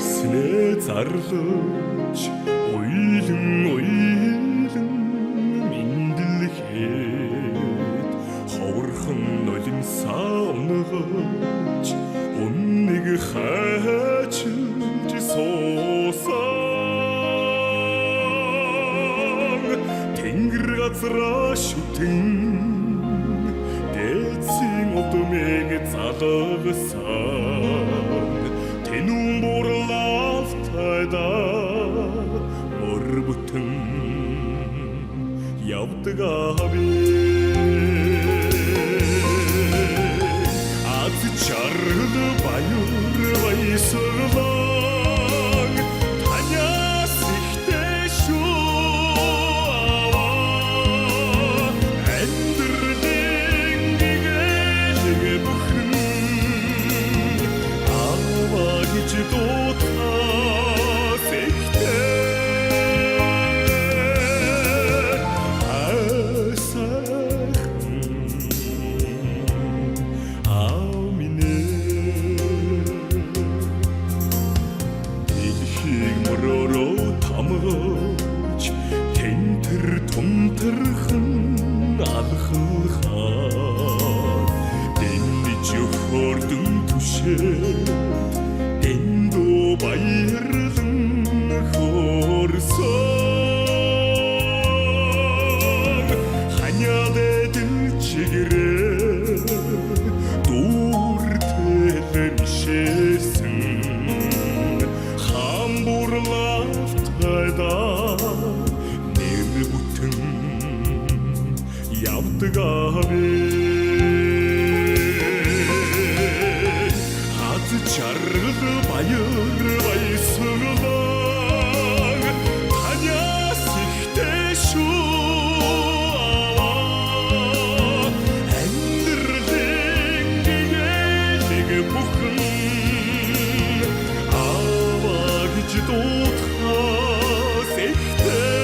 Эснээ зарлаж уйлан мэндэлхэд ховорхон нулимсаа унгаж үннийг хайчилж суусан тэнгэр газраа шүтэн дээдсийн удмыг залгасан тэнүүн бурлалтайда мөр бүтэн явдаг аби аз чаргал баяр баясгалан танаас ихтэй шүү амьдралын гэгээлэг бүхэн аваа гэж дуудахаас ихтэй тентэр тунтэрхэн алхахаа дэнэж хөрдөн түшээ эндөө баярлан хорсон ханяад чигрээ дүүр тэлэмшээсэн хамбурлалтайда нэр бүтэн явдаг аби хаз чаргал баяр баясгалан танаас ихтэй шүү амьдралын гэгээлэг бүхэн аваа гэж дуудахаас ихтэй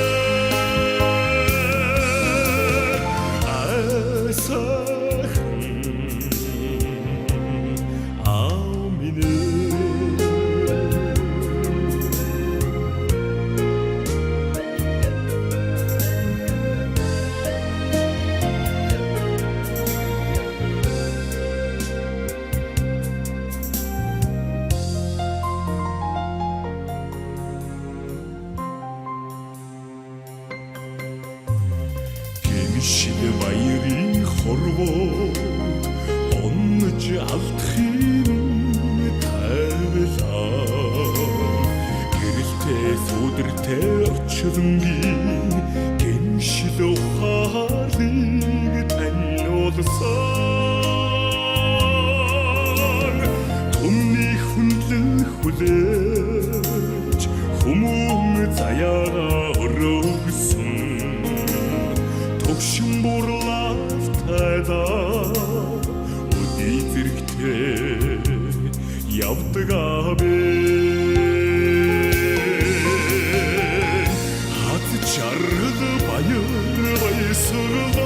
гэмшил баярын хорвоо онж алдахын тайлаа гэрэлтэй сүдэртэй орчронгийн гэмшил ухаалыг таниулсан түмний хүнлэн хүлээж хүмүүн заяага өргөсөн төгшин бурлалтайда өдий зэрэгтэй явдаг аби хаз чаргал баяр баясгалан